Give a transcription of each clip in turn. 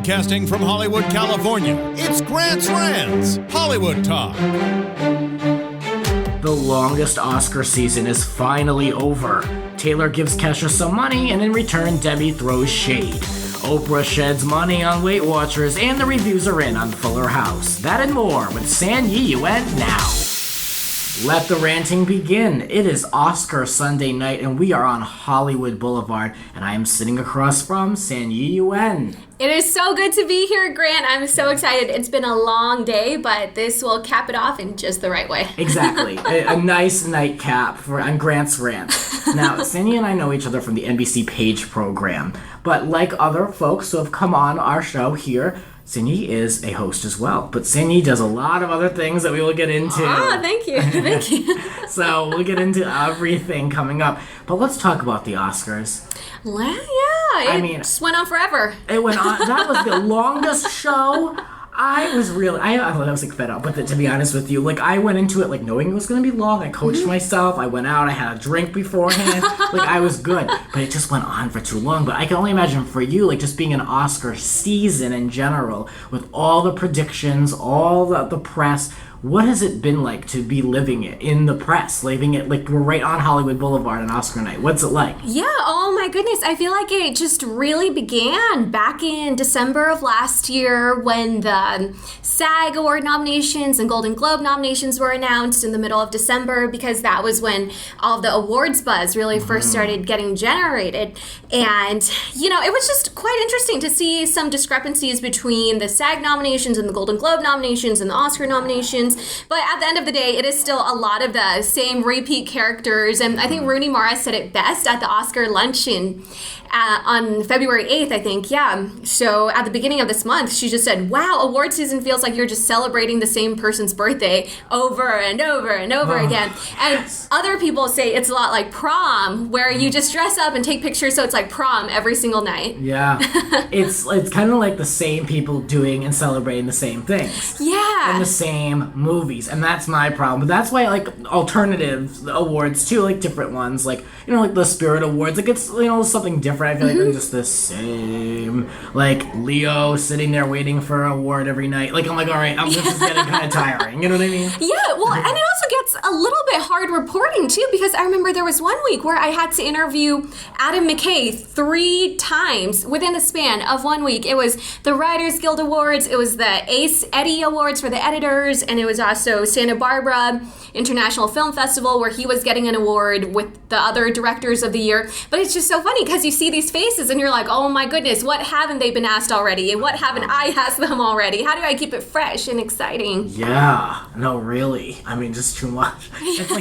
Broadcasting from Hollywood, California, it's Grant's Rants, Hollywood Talk. The longest Oscar season is finally over. Taylor gives Kesha some money, and in return, Demi throws shade. Oprah sheds money on Weight Watchers, and the reviews are in on Fuller House. That and more with Sanyee Yuan now. Let the ranting begin. It is Oscar Sunday night, and we are on Hollywood Boulevard, and I am sitting across from Sanyee Yuan. It is so good to be here, Grant. I'm so excited. It's been a long day, but this will cap it off in just the right way. Exactly. a nice nightcap on Grant's Rant. Now, Sanyee and I know each other from the NBC Page program, but like other folks who have come on our show here, Sanyee is a host as well, but Sanyee does a lot of other things that we will get into. Oh, thank you. Thank you. So we'll get into everything coming up. But let's talk about the Oscars. Well, yeah, it just went on forever. It went on. That was the longest show. I was fed up with it, to be honest with you. I went into it knowing it was going to be long. I coached myself. I went out. I had a drink beforehand. I was good. But it just went on for too long. But I can only imagine for you, just being an Oscar season in general, with all the predictions, all the press, what has it been like to be living it in the press, living it we're right on Hollywood Boulevard on Oscar night? What's it like? Yeah, oh my goodness. I feel like it just really began back in December of last year when the SAG Award nominations and Golden Globe nominations were announced in the middle of December, because that was when all the awards buzz really first started getting generated. And, it was just quite interesting to see some discrepancies between the SAG nominations and the Golden Globe nominations and the Oscar nominations. But at the end of the day, it is still a lot of the same repeat characters. And I think Rooney Mara said it best at the Oscar luncheon on February 8th, I think. Yeah. So at the beginning of this month, she just said, wow, award season feels like you're just celebrating the same person's birthday over and over and over again. And other people say it's a lot like prom, where you just dress up and take pictures. So it's like prom every single night. Yeah. It's kind of like the same people doing and celebrating the same things. Yeah. And the same movies. And that's my problem. But that's why alternative awards too, different ones, the Spirit Awards, it's, something different. I feel like they're just the same. Leo sitting there waiting for an award every night. I'm all right, this is getting kind of tiring. You know what I mean? Yeah, well, and it also gets a little bit hard reporting, too, because I remember there was one week where I had to interview Adam McKay 3 times within the span of 1 week. It was the Writers Guild Awards, it was the Ace Eddie Awards for the editors, and it was also Santa Barbara International Film Festival, where he was getting an award with the other directors of the year. But it's just so funny because you see these faces and you're like, oh my goodness, what haven't they been asked already? And what haven't I asked them already? How do I keep it fresh and exciting? Yeah, no, really. Just too much. It's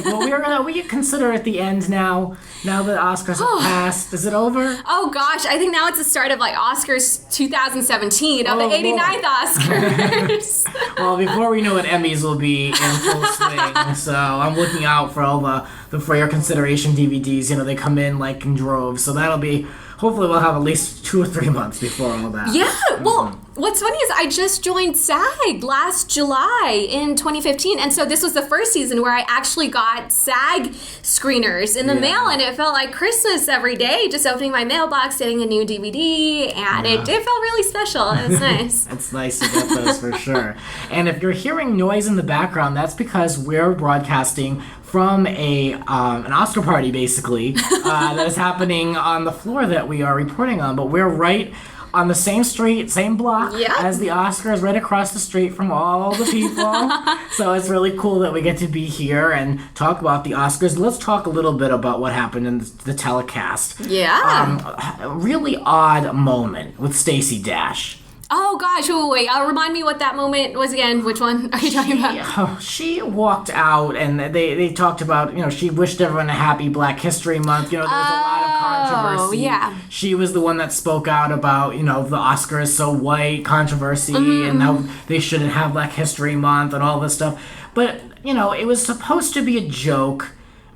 we consider at the end now that Oscars have passed. Is it over? Oh gosh, I think now it's the start of Oscars 2017 of the 89th Oscars. Well, before we know it, Emmys will be in full swing. So I'm looking out for all the for your consideration DVDs. They come in in droves. So that'll be, hopefully we'll have at least 2 or 3 months before all that. Yeah, well, what's funny is I just joined SAG last July in 2015, and so this was the first season where I actually got SAG screeners in the mail, and it felt like Christmas every day, just opening my mailbox, getting a new DVD, and it felt really special. It was nice. It's nice to get those for sure. And if you're hearing noise in the background, that's because we're broadcasting from an Oscar party, basically, that is happening on the floor that we are reporting on. But we're right on the same street, same block as the Oscars, right across the street from all the people. So it's really cool that we get to be here and talk about the Oscars. Let's talk a little bit about what happened in the telecast. Yeah. A really odd moment with Stacey Dash. Oh gosh, wait, remind me what that moment was again. Which one are you talking about? She walked out and they talked about, she wished everyone a happy Black History Month. There was a lot of controversy. Yeah. She was the one that spoke out about, the Oscar is so white controversy and how they shouldn't have Black History Month and all this stuff. But, it was supposed to be a joke.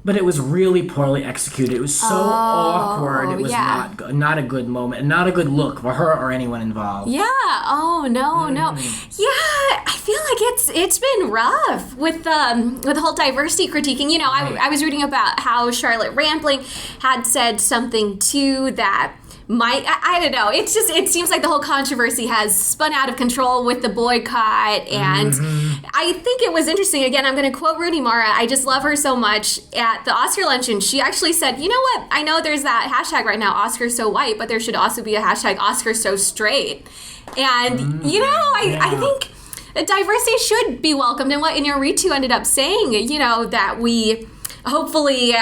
But it was really poorly executed. It was so awkward. It was not a good moment, and not a good look for her or anyone involved. Yeah. Oh no. Yeah, I feel like it's been rough with the whole diversity critiquing. I was reading about how Charlotte Rampling had said something too that I don't know. It seems like the whole controversy has spun out of control with the boycott. And I think it was interesting. Again, I'm going to quote Rooney Mara. I just love her so much. At the Oscar luncheon, she actually said, you know what? I know there's that hashtag right now, Oscar so white, but there should also be a hashtag Oscar so straight. And, I think diversity should be welcomed. And what Inarritu ended up saying, that we hopefully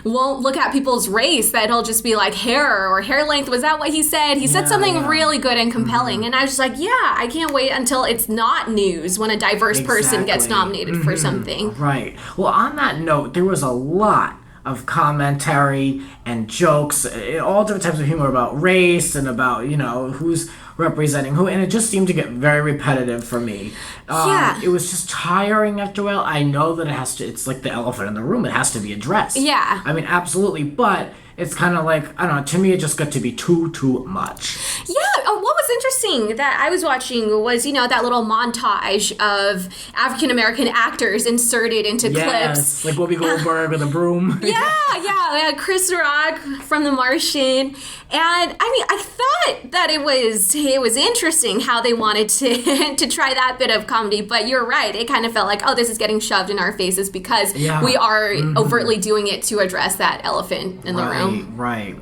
won't look at people's race, that it'll just be like hair or hair length. Was that what he said? He said something really good and compelling. And I was just like, I can't wait until it's not news when a diverse person gets nominated for something. Right. Well, on that note, there was a lot of commentary and jokes, all different types of humor about race and about, who's representing who, and it just seemed to get very repetitive for me. It was just tiring after a while. I know that it's like the elephant in the room. It has to be addressed. Yeah. I mean, absolutely, but it's kind of like, I don't know, to me it just got to be too much. Yeah, what was interesting that I was watching was, that little montage of African-American actors inserted into clips. Like Whoopi Goldberg with a broom. Yeah, Chris Rock from The Martian. And, I thought that it was interesting how they wanted to try that bit of comedy, but you're right, it kind of felt like, this is getting shoved in our faces because we are overtly doing it to address that elephant in the room. Right.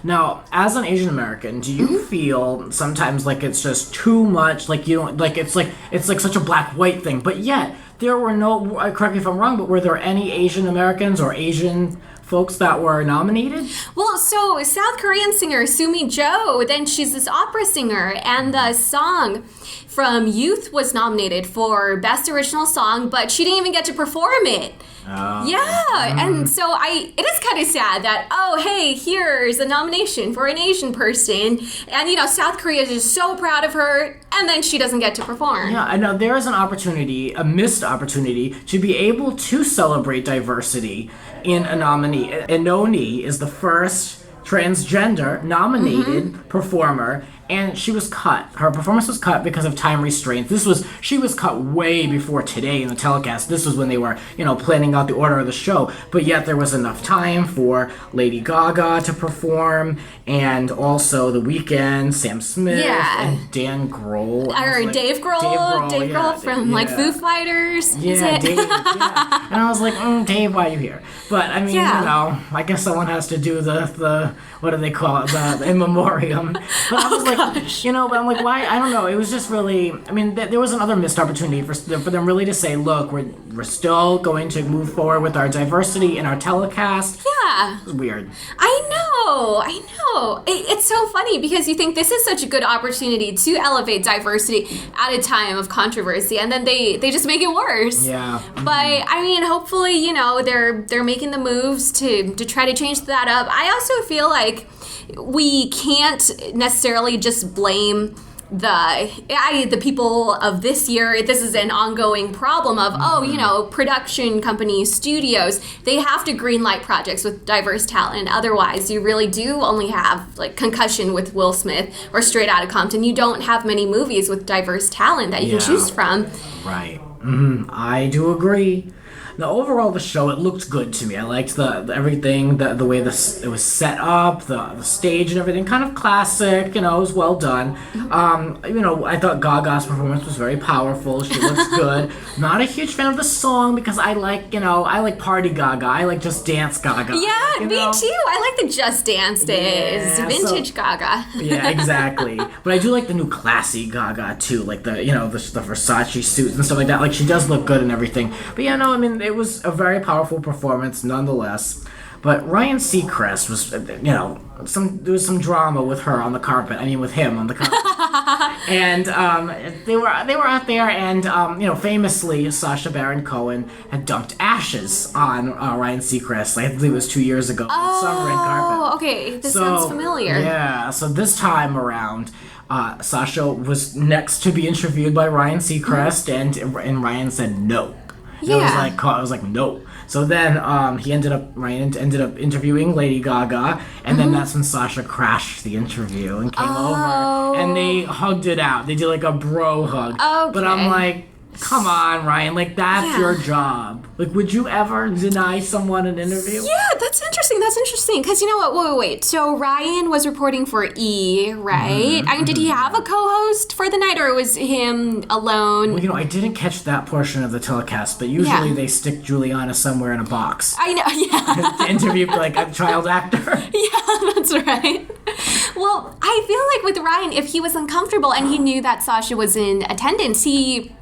Now, as an Asian American, do you feel sometimes like it's just too much, like you don't, like it's like such a black-white thing, but yet there were no, correct me if I'm wrong, but were there any Asian Americans or Asian folks that were nominated? Well, so South Korean singer Sumi Jo, then she's this opera singer, and the song from Youth was nominated for Best Original Song, but she didn't even get to perform it. And so it is kind of sad that, hey, here's a nomination for an Asian person, and South Korea is just so proud of her, and then she doesn't get to perform. Yeah, I know there is an opportunity, a missed opportunity, to be able to celebrate diversity in a nominee. Inoni is the first transgender nominated performer, and she was cut. Her performance was cut because of time restraints. She was cut way before today in the telecast. This was when they were, planning out the order of the show. But yet there was enough time for Lady Gaga to perform, and also The Weeknd, Sam Smith, and Dan Grohl. Or Dave Grohl. Dave Grohl from Foo Fighters. Yeah, Dave. And I was like, Dave, why are you here? But I mean, I guess someone has to do the what do they call it? The in memoriam. But I was like, but I'm like, why? I don't know. It was just really, there was another missed opportunity for them really to say, look, we're still going to move forward with our diversity in our telecast. Yeah. It was weird. I know. It's so funny because you think this is such a good opportunity to elevate diversity at a time of controversy, and then they just make it worse. Yeah. But hopefully, they're making the moves to try to change that up. I also feel like we can't necessarily just blame the people of this year. This is an ongoing problem of, production companies, studios, they have to greenlight projects with diverse talent. Otherwise, you really do only have like Concussion with Will Smith or Straight Outta Compton. You don't have many movies with diverse talent that you can choose from. Right. I do agree. Now, overall, the show, it looked good to me. I liked the everything, the way it was set up, the stage and everything, kind of classic, it was well done. I thought Gaga's performance was very powerful. She looks good. Not a huge fan of the song because I like Party Gaga. I like Just Dance Gaga. Yeah, me too. I like the Just Dance days. Vintage Gaga. Yeah, exactly. But I do like the new classy Gaga too, like the Versace suits and stuff like that. Like, she does look good and everything. But it was a very powerful performance nonetheless. But Ryan Seacrest was, there was some drama with her on the carpet. With him on the carpet. And they were out there, and famously, Sacha Baron Cohen had dumped ashes on Ryan Seacrest. I believe it was 2 years ago. Some red carpet. Okay, this sounds familiar. Yeah, so this time around, Sasha was next to be interviewed by Ryan Seacrest, and Ryan said no. Yeah. It was like no. So then Ryan ended up interviewing Lady Gaga, and then that's when Sasha crashed the interview and came over, and they hugged it out. They did like a bro hug. Okay. But I'm like, Come on, Ryan. Like, that's Yeah. your job. Like, would you ever deny someone an interview? Yeah, that's interesting. Because you know what? Wait. So Ryan was reporting for E, right? I mean, did he have a co-host for the night, or was him alone? Well, I didn't catch that portion of the telecast, but usually they stick Juliana somewhere in a box I know, yeah. to interview like a child actor. Yeah, that's right. Well, I feel like with Ryan, if he was uncomfortable and he knew that Sasha was in attendance, he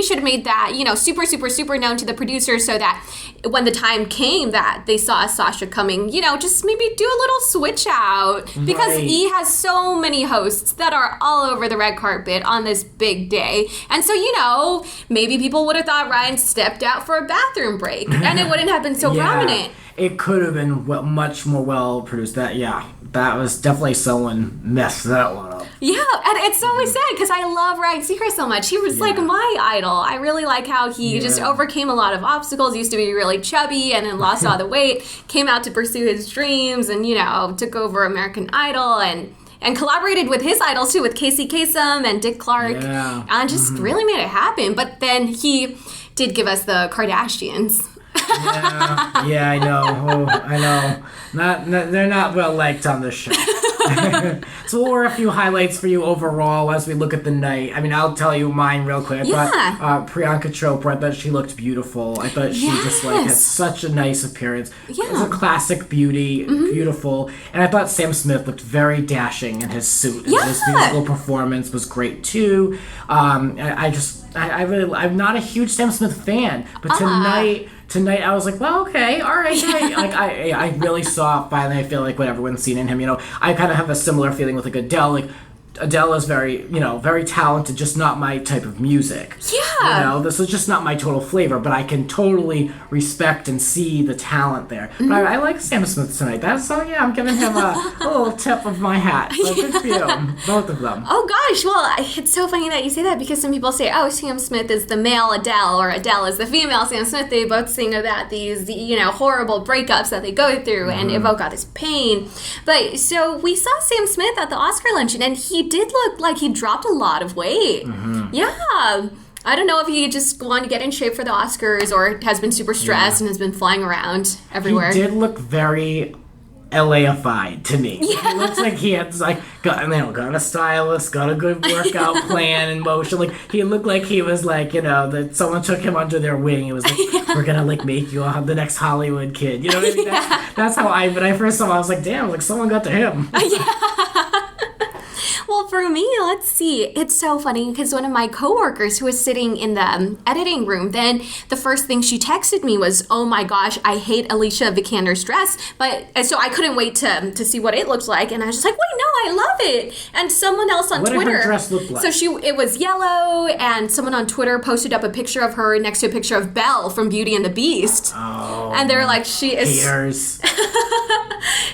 should have made that, super, super, super known to the producers so that when the time came that they saw Sasha coming, just maybe do a little switch out. Because Right. E has so many hosts that are all over the red carpet on this big day. And so, maybe people would have thought Ryan stepped out for a bathroom break and it wouldn't have been so prominent. It could have been much more well produced. That was definitely someone messed that one up. Yeah, and it's always sad because I love Ryan Seacrest so much. He was like my idol. I really like how he just overcame a lot of obstacles. He used to be really chubby and then lost all the weight, came out to pursue his dreams and, took over American Idol and collaborated with his idols too, with Casey Kasem and Dick Clark. Yeah. And just really made it happen. But then he did give us the Kardashians. Yeah, I know. Oh, I know. They're not well liked on this show. So what were a few highlights for you overall as we look at the night? I mean, I'll tell you mine real quick. Yeah. I thought Priyanka Chopra, I thought she looked beautiful. I thought she just had such a nice appearance. Yeah. It was a classic beauty, beautiful. And I thought Sam Smith looked very dashing in his suit. And his musical performance was great too. I'm not a huge Sam Smith fan, but Tonight I was like, well, okay, all right. Like I really saw finally. I feel like what everyone's seen in him. I kind of have a similar feeling with like Adele. Like Adele is very, very talented, just not my type of music. Yeah. This is just not my total flavor, but I can totally respect and see the talent there. But I like Sam Smith tonight. I'm giving him a little tip of my hat. So good for you, both of them. Oh gosh, well, it's so funny that you say that because some people say, oh, Sam Smith is the male Adele or Adele is the female Sam Smith. They both sing about these, horrible breakups that they go through and evoke all this pain. But so we saw Sam Smith at the Oscar luncheon and he did look like he dropped a lot of weight. Yeah. I don't know if he just wanted to get in shape for the Oscars or has been super stressed and has been flying around everywhere. He did look very LA-ified to me. Yeah. It looks like he had got a stylist, got a good workout plan in motion. Like he looked like he was like, that someone took him under their wing. It was like, we're gonna like make you the next Hollywood kid. You know what I mean? That's how when I first saw him, I was like, damn, like someone got to him. Well, for me, let's see. It's so funny because one of my coworkers who was sitting in the editing room, then the first thing she texted me was, oh my gosh, I hate Alicia Vikander's dress. So I couldn't wait to see what it looked like. And I was just like, wait, no, I love it. And someone else on Twitter. What did her dress look like? So it was yellow, and someone on Twitter posted up a picture of her next to a picture of Belle from Beauty and the Beast. Oh. And they're like, she is... Haters.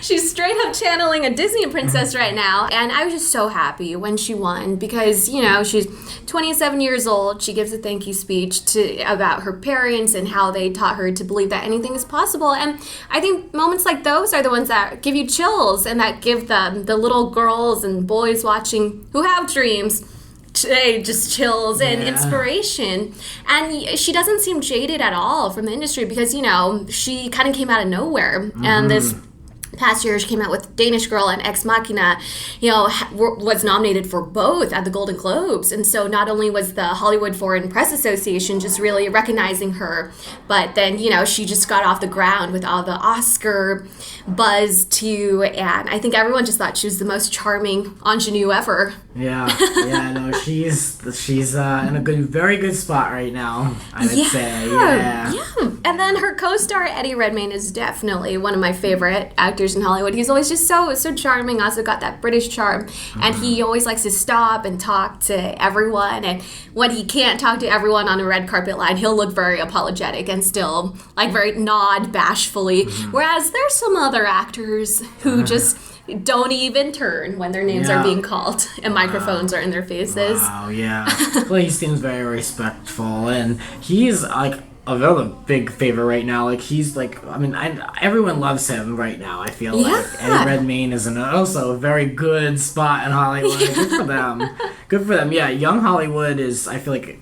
She's straight up channeling a Disney princess right now. And I was just so happy when she won because, she's 27 years old. She gives a thank you speech about her parents and how they taught her to believe that anything is possible. And I think moments like those are the ones that give you chills and that give the little girls and boys watching who have dreams just chills and inspiration. And she doesn't seem jaded at all from the industry because, she kind of came out of nowhere. And this past year, she came out with Danish Girl and Ex Machina, was nominated for both at the Golden Globes. And so not only was the Hollywood Foreign Press Association just really recognizing her, but then, she just got off the ground with all the Oscar buzz too. And I think everyone just thought she was the most charming ingenue ever. Yeah, no, she's in a very good spot right now, I would say. Yeah. And then her co-star Eddie Redmayne is definitely one of my favorite actors in Hollywood. He's always just so charming. Also got that British charm, and he always likes to stop and talk to everyone. And when he can't talk to everyone on a red carpet line, he'll look very apologetic and still very nod bashfully. Whereas there's some other actors who just don't even turn when their names are being called and microphones are in their faces. Wow, yeah. Well, he seems very respectful, and he's another big favorite right now. He's everyone loves him right now. I feel like Eddie Redmayne is also a very good spot in Hollywood. Good for them. Yeah, young Hollywood is. I feel like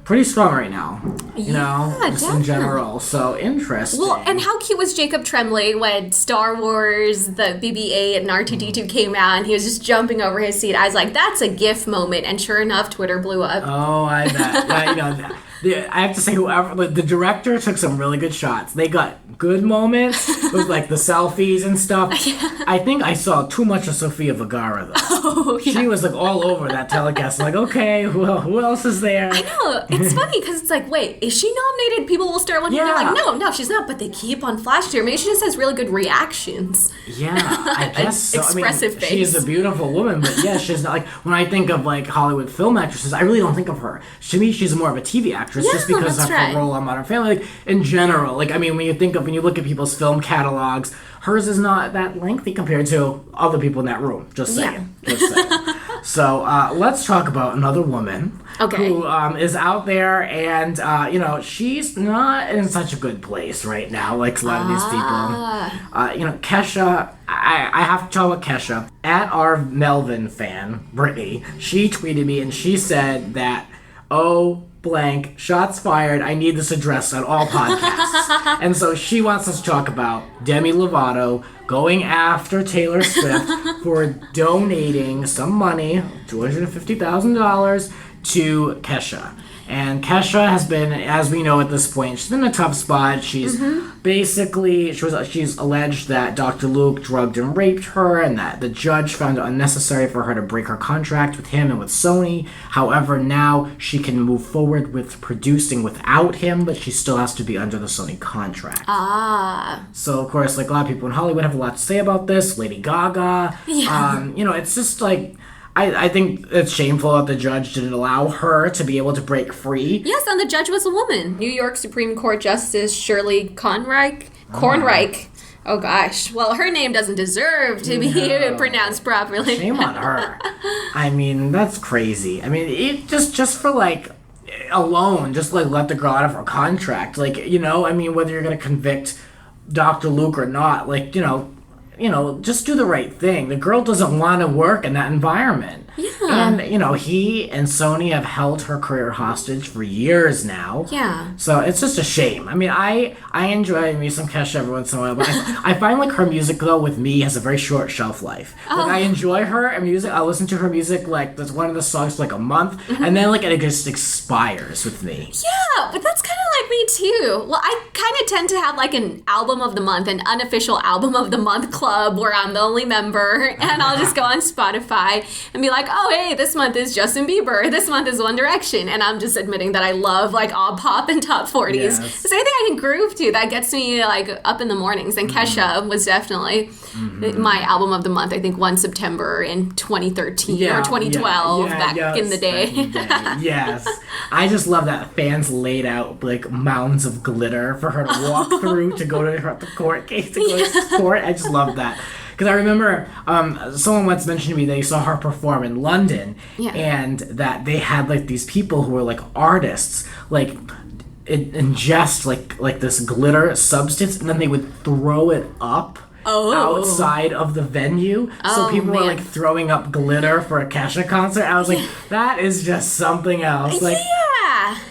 pretty strong right now. You know, just definitely. in general. So interesting. Well, and how cute was Jacob Tremblay when Star Wars, the BB-8 and R2-D2 came out, and he was just jumping over his seat. I was like, that's a GIF moment, and sure enough, Twitter blew up. Oh, I bet. I have to say, the director took some really good shots. They got good moments with like the selfies and stuff. I think I saw too much of Sofia Vergara though. Oh, yeah. She was like all over that telecast. Like, okay, who else is there? I know. It's funny because it's like, wait, is she nominated? People will start wondering. Yeah. They're like, no, she's not. But they keep on flashing her. Maybe she just has really good reactions. Yeah, I guess so. Expressive face. She is a beautiful woman, but yeah, she's not like, when I think of like Hollywood film actresses, I really don't think of her. To me, she's more of a TV actress just because of her role on Modern Family. Like, in general, like, I mean, when you look at people's film catalogs, hers is not that lengthy compared to other people in that room. Just saying. Just saying. So let's talk about another woman who is out there, and she's not in such a good place right now, like a lot of these people. Kesha, I have to talk about Kesha. At our Melvin fan, Brittany, she tweeted me and she said that, blank, shots fired, I need this addressed on all podcasts. And so she wants us to talk about Demi Lovato going after Taylor Swift for donating some money, $250,000, to Kesha. And Kesha has been, as we know at this point, she's in a tough spot. She's she's alleged that Dr. Luke drugged and raped her, and that the judge found it unnecessary for her to break her contract with him and with Sony. However, now she can move forward with producing without him, but she still has to be under the Sony contract. So, of course, like a lot of people in Hollywood have a lot to say about this. Lady Gaga. Yeah. It's just like, I think it's shameful that the judge didn't allow her to be able to break free. Yes, and the judge was a woman. New York Supreme Court Justice Shirley Kornreich. Oh, gosh. Well, her name doesn't deserve to be pronounced properly. Shame on her. I mean, that's crazy. I mean, it just for, like, alone, just, like, let the girl out of her contract. Like, I mean, whether you're going to convict Dr. Luke or not, like, just do the right thing. The girl doesn't want to work in that environment. Yeah. And, he and Sony have held her career hostage for years now. Yeah. So it's just a shame. I mean, I enjoy me some Kesha every once in a while, but I find, like, her music, though, with me, has a very short shelf life. Like, I enjoy her music. I'll listen to her music, like, that's one of the songs for, like, a month, and then, like, it just expires with me. Yeah, but that's kind of like me, too. Well, I kind of tend to have, like, an album of the month, an unofficial album of the month club where I'm the only member, and I'll just go on Spotify and be like, oh, hey, this month is Justin Bieber, this month is One Direction, and I'm just admitting that I love, like, all pop and top 40s. Yes. So anything I can groove to, that gets me, like, up in the mornings, and Kesha was definitely my album of the month, I think, one September in 2013 or 2012, back in the day. Yes. I just love that fans laid out, like, mounds of glitter for her to walk through to go to the court case, to go to court. I just love that. Because I remember someone once mentioned to me they saw her perform in London, and that they had, like, these people who were, like, artists, like, ingest, like this glitter substance, and then they would throw it up outside of the venue. So people were, like, throwing up glitter for a Kesha concert. I was like, that is just something else. Like,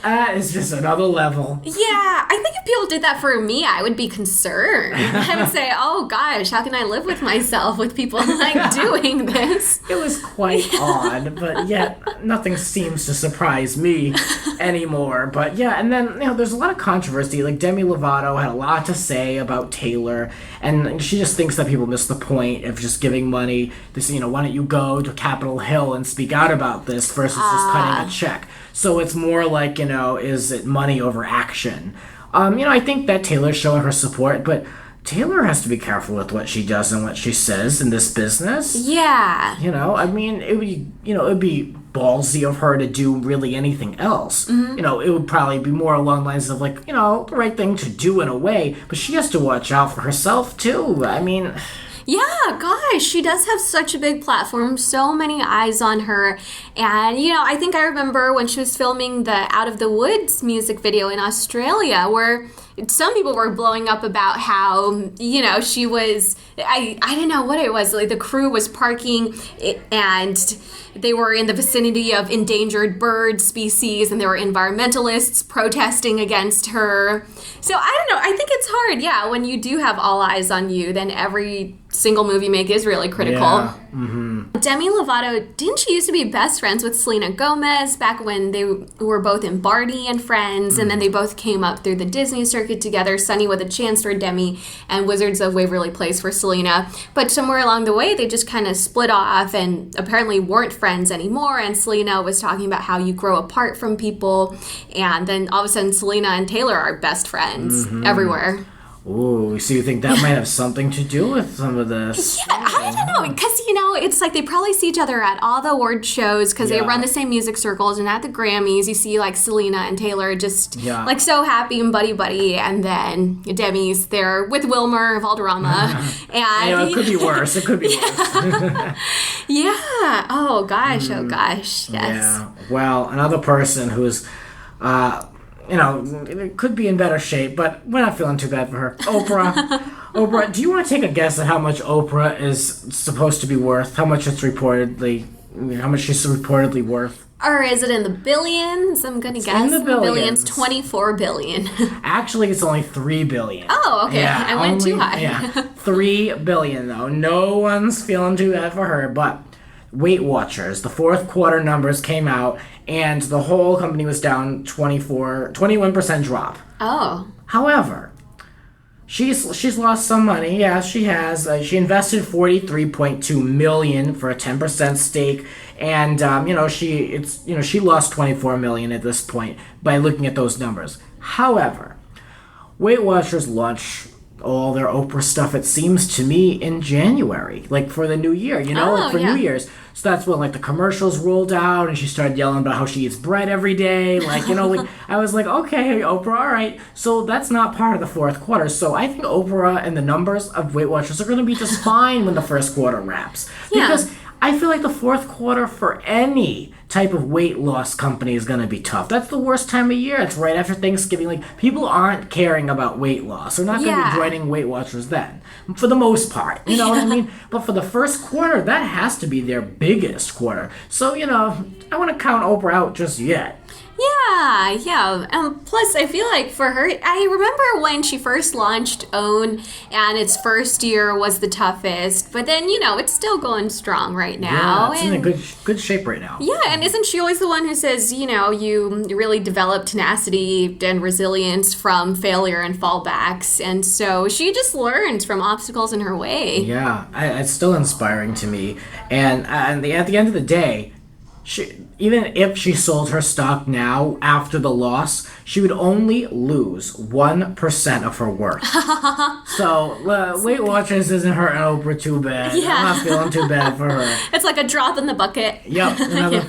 that is just another level. Yeah, I think if people did that for me, I would be concerned. I would say, oh gosh, how can I live with myself with people, like, doing this? It was quite odd, but yet nothing seems to surprise me anymore. But yeah, and then, there's a lot of controversy. Like, Demi Lovato had a lot to say about Taylor, and she just thinks that people miss the point of just giving money. This, why don't you go to Capitol Hill and speak out about this versus just cutting a check? So it's more like, is it money over action? I think that Taylor's showing her support, but Taylor has to be careful with what she does and what she says in this business. Yeah. I mean, it would be ballsy of her to do really anything else. It would probably be more along the lines of, like, the right thing to do in a way, but she has to watch out for herself too. I mean, yeah, gosh, she does have such a big platform, so many eyes on her. And, I think I remember when she was filming the Out of the Woods music video in Australia, where some people were blowing up about how, she was, I don't know what it was, like the crew was parking and they were in the vicinity of endangered bird species and there were environmentalists protesting against her. So I don't know, I think it's hard, when you do have all eyes on you, then every single movie you make is really critical. Yeah. Mm-hmm. Demi Lovato, didn't she used to be best friends with Selena Gomez back when they were both in Barney and Friends, and then they both came up through the Disney circuit together, Sanyee with a Chance for Demi and Wizards of Waverly Place for Selena. But somewhere along the way, they just kind of split off and apparently weren't friends anymore, and Selena was talking about how you grow apart from people, and then all of a sudden Selena and Taylor are best friends everywhere. Ooh, so you think that might have something to do with some of this? Yeah, I don't know, because, it's like they probably see each other at all the award shows because they run the same music circles, and at the Grammys, you see, like, Selena and Taylor just, like, so happy and buddy-buddy, and then Demi's there with Wilmer Valderrama, and... it could be worse. It could be worse. Yeah. Oh, gosh. Yes. Yeah. Well, another person who's... it could be in better shape, but we're not feeling too bad for her. Oprah. Oprah, do you want to take a guess at how much Oprah is supposed to be worth? How much she's reportedly worth? Or is it in the billions? I'm going to guess. In the billions. 24 billion. Actually, it's only $3 billion. Oh, okay. Yeah, I went too high. $3 billion, though. No one's feeling too bad for her, but... Weight Watchers, the fourth quarter numbers came out, and the whole company was down 21% drop. Oh. However, she's lost some money. Yeah, she has. She invested $43.2 million for a 10% stake, and she lost $24 million at this point by looking at those numbers. However, Weight Watchers launched all their Oprah stuff, it seems to me, in January, like for the new year, New Year's. So that's when, like, the commercials rolled out and she started yelling about how she eats bread every day. Like, I was like, okay, Oprah, all right. So that's not part of the fourth quarter. So I think Oprah and the numbers of Weight Watchers are going to be just fine when the first quarter wraps. Because I feel like the fourth quarter for any type of weight loss company is going to be tough. That's the worst time of year. It's right after Thanksgiving. Like, people aren't caring about weight loss. They're not going to be joining Weight Watchers then, for the most part. You know what I mean? But for the first quarter, that has to be their biggest quarter. So, I want to count Oprah out just yet. Yeah. Plus, I feel like for her, I remember when she first launched OWN, and its first year was the toughest. But then, it's still going strong right now. Yeah, it's in a good shape right now. Yeah, and isn't she always the one who says, you really develop tenacity and resilience from failure and fallbacks, and so she just learns from obstacles in her way. Yeah, it's still inspiring to me. And at the end of the day, even if she sold her stock now after the loss, she would only lose 1% of her worth. So Weight Watchers isn't hurting Oprah too bad. Yeah. I'm not feeling too bad for her. It's like a drop in the bucket. Yep, another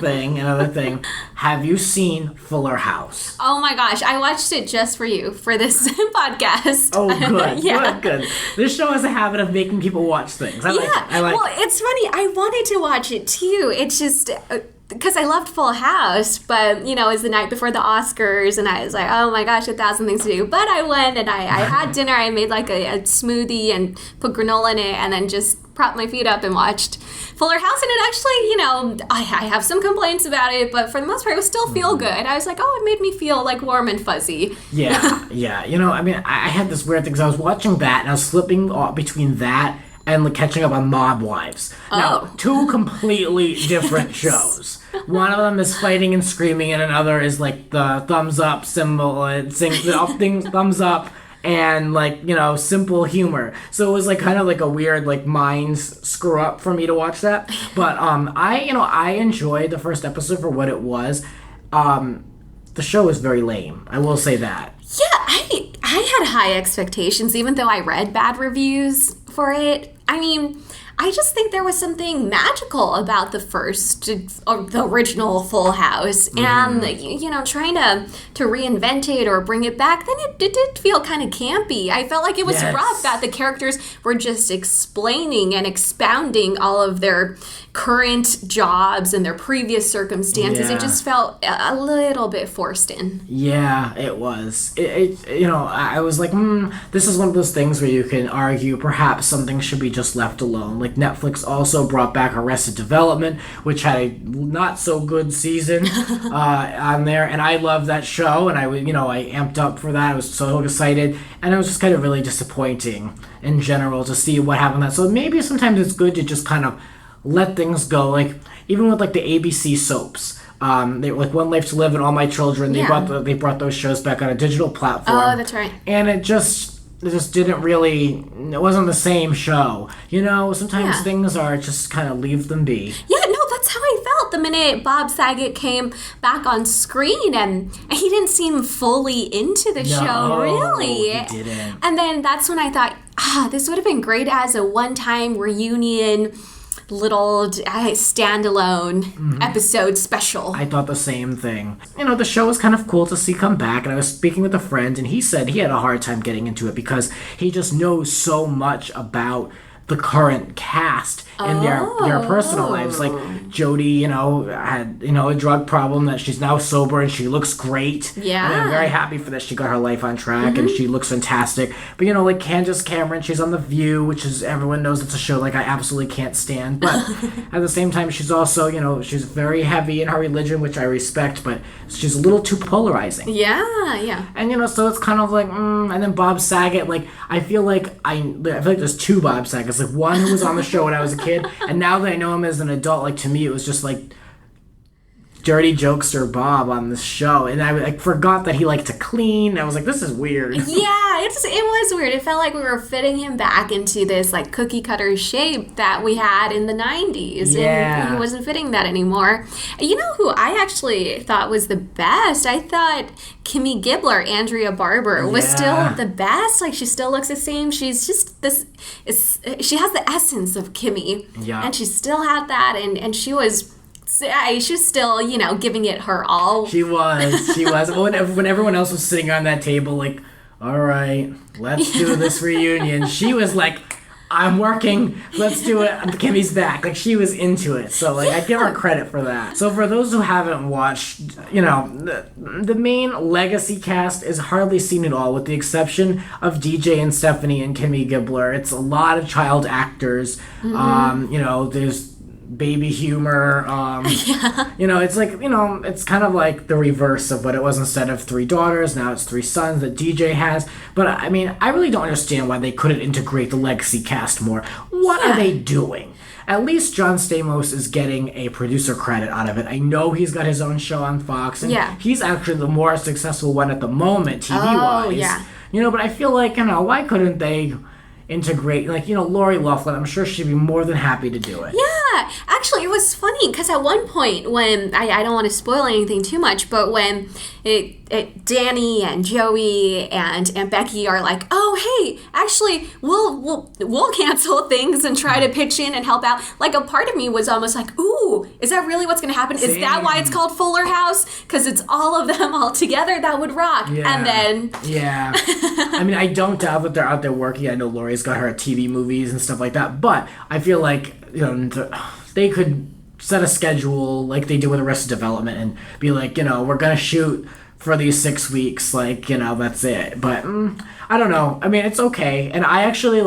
thing. Have you seen Fuller House? Oh my gosh, I watched it just for you, for this podcast. Oh, good. Yeah. Good. This show has a habit of making people watch things. I like it. Well, it's funny. I wanted to watch it too. It's just... because I loved Full House, but, it was the night before the Oscars, and I was like, oh my gosh, 1,000 things to do. But I went, and I had dinner. I made, like, a smoothie and put granola in it, and then just propped my feet up and watched Fuller House. And it actually, I have some complaints about it, but for the most part, it was still feel good. I was like, oh, it made me feel, like, warm and fuzzy. Yeah. I had this weird thing, because I was watching that, and I was slipping between that and catching up on Mob Wives. Now, two completely different shows. One of them is fighting and screaming, and another is like the thumbs up symbol, and sings the thumbs up, and simple humor. So it was like kind of like a weird mind screw up for me to watch that. But I enjoyed the first episode for what it was. The show is very lame. I will say that. Yeah, I had high expectations, even though I read bad reviews for it. I mean, I I just think there was something magical about the first, or the original Full House. And, trying to reinvent it or bring it back, then it did feel kind of campy. I felt like it was rough that the characters were just explaining and expounding all of their current jobs and their previous circumstances. It just felt a little bit forced in. Yeah, it was. I was like, this is one of those things where you can argue perhaps something should be just left alone. Like Netflix also brought back Arrested Development, which had a not so good season on there, and I love that show, and I amped up for that. I was so excited, and it was just kind of really disappointing in general to see what happened with that. So maybe sometimes it's good to just kind of let things go. Like even with like the ABC soaps. They were like One Life to Live and All My Children. They brought those shows back on a digital platform. Oh, that's right. And it just didn't really. It wasn't the same show. Sometimes things are just kind of leave them be. Yeah, no, that's how I felt the minute Bob Saget came back on screen, and he didn't seem fully into the show, really. He didn't. And then that's when I thought, this would have been great as a one-time reunion. Little standalone episode special. I thought the same thing. The show was kind of cool to see come back, and I was speaking with a friend, and he said he had a hard time getting into it because he just knows so much about the current cast and their personal lives. Like Jodie, had a drug problem that she's now sober and she looks great. Yeah, and I'm very happy for that. She got her life on track and she looks fantastic. But like Candace Cameron, she's on The View, which is everyone knows it's a show like I absolutely can't stand. But at the same time, she's also she's very heavy in her religion, which I respect. But she's a little too polarizing. Yeah. And so it's kind of like, and then Bob Saget, like I feel like there's two Bob Sagets. Like one who was on the show when I was a kid, and now that I know him as an adult, like to me it was just like dirty jokester Bob on this show, and I forgot that he liked to clean. I was like, this is weird. Yeah, it was weird. It felt like we were fitting him back into this like cookie cutter shape that we had in the 90s. Yeah. And he wasn't fitting that anymore. You know who I actually thought was the best? I thought Kimmy Gibbler, Andrea Barber, was still the best. Like, she still looks the same. She's just she has the essence of Kimmy. Yeah. And she still had that, and she was still, giving it her all. She was. When everyone else was sitting on that table, like, all right, let's do this reunion, she was like, I'm working, let's do it, Kimmy's back. Like, she was into it. So, like, I give her credit for that. So, for those who haven't watched, the main legacy cast is hardly seen at all, with the exception of DJ and Stephanie and Kimmy Gibbler. It's a lot of child actors. There's baby humor. It's like, it's kind of like the reverse of what it was. Instead of 3 daughters, now it's 3 sons that DJ has. But I mean, I really don't understand why they couldn't integrate the legacy cast more. What are they doing? At least John Stamos is getting a producer credit out of it. I know he's got his own show on Fox, and he's actually the more successful one at the moment, TV-wise. Oh, yeah. But I feel like, why couldn't they integrate, like, Lori Loughlin, I'm sure she'd be more than happy to do it. Yeah, actually, it was funny, because at one point when, I don't want to spoil anything too much, but when Danny and Joey and Becky are like, oh, hey, actually, we'll cancel things and try to pitch in and help out. Like, a part of me was almost like, ooh, is that really what's going to happen? Same. Is that why it's called Fuller House? Because it's all of them all together. That would rock. Yeah. And then... Yeah. I mean, I don't doubt that they're out there working. I know Lori's got her TV movies and stuff like that. But I feel like, they could set a schedule like they do with Arrested Development and be like, we're going to shoot for these 6 weeks, like, that's it. But I don't know. I mean, it's okay. And I actually,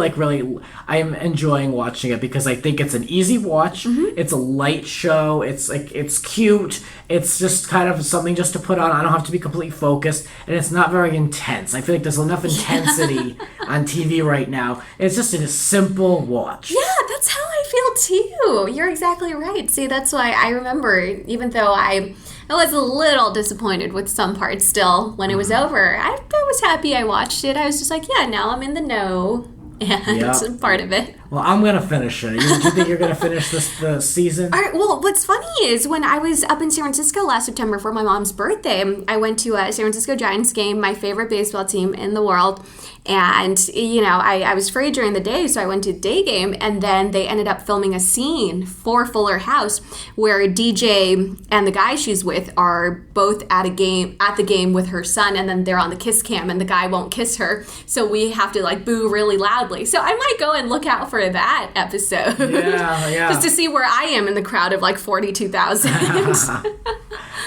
I'm enjoying watching it because I think it's an easy watch. Mm-hmm. It's a light show. It's like, it's cute. It's just kind of something just to put on. I don't have to be completely focused. And it's not very intense. I feel like there's enough intensity on TV right now. It's just a simple watch. Yeah, that's how I feel too. You're exactly right. See, that's why I remember, even though I was a little disappointed with some parts still when it was over, I was happy I watched it. I was just like, yeah, now I'm in the know. And part of it. Well, I'm gonna finish it. Do you think you're gonna finish the season? All right, well, what's funny is when I was up in San Francisco last September for my mom's birthday, I went to a San Francisco Giants game, my favorite baseball team in the world. And, I was free during the day, so I went to day game, and then they ended up filming a scene for Fuller House where DJ and the guy she's with are both at the game with her son, and then they're on the kiss cam, and the guy won't kiss her, so we have to, boo really loudly. So I might go and look out for that episode. Yeah. Just to see where I am in the crowd of, 42,000.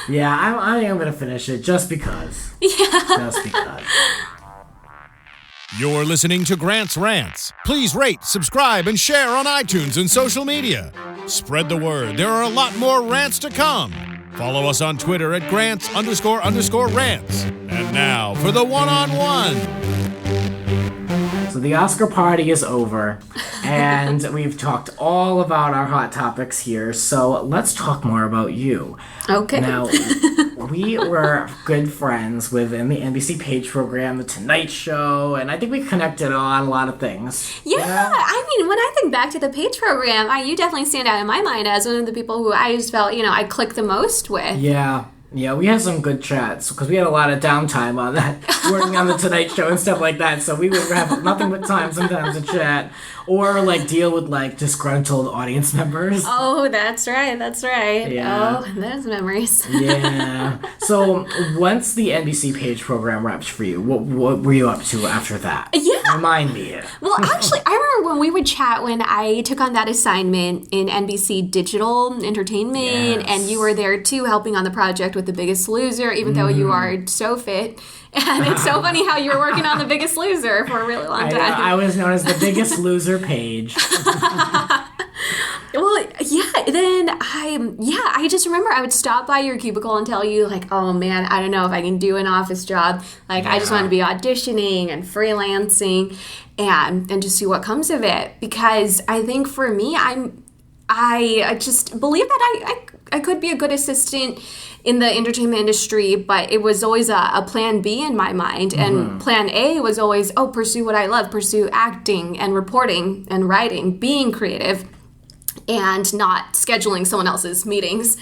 Yeah, I am going to finish it just because. Yeah. Just because. You're listening to Grant's Rants. Please rate, subscribe, and share on iTunes and social media. Spread the word. There are a lot more rants to come. Follow us on Twitter at Grants__rants. And now for the one-on-one. So the Oscar party is over, and we've talked all about our hot topics here, so let's talk more about you. Okay. Now, we were good friends within the NBC Page program, The Tonight Show, and I think we connected on a lot of things. Yeah, when I think back to the Page program, you definitely stand out in my mind as one of the people who I just felt, I clicked the most with. Yeah, we had some good chats because we had a lot of downtime on that, working on the Tonight Show and stuff like that. So we would have nothing but time sometimes to chat or deal with disgruntled audience members. Oh, that's right. Yeah. Oh, those memories. Yeah. So once the NBC Page program wrapped for you, what were you up to after that? Yeah. Remind me. Well, actually, I remember when we would chat when I took on that assignment in NBC Digital Entertainment, Yes. and you were there too, helping on the project with The Biggest Loser, even though you are so fit. And it's so funny how you were working on The Biggest Loser for a really long time. I was known as the Biggest Loser Page. Well, yeah, then I just remember I would stop by your cubicle and tell you, oh man, I don't know if I can do an office job. I just want to be auditioning and freelancing and just see what comes of it. Because I think for me, I just believe that I could be a good assistant in the entertainment industry, but it was always a plan B in my mind. And plan A was always, pursue what I love, pursue acting and reporting and writing, being creative, and not scheduling someone else's meetings.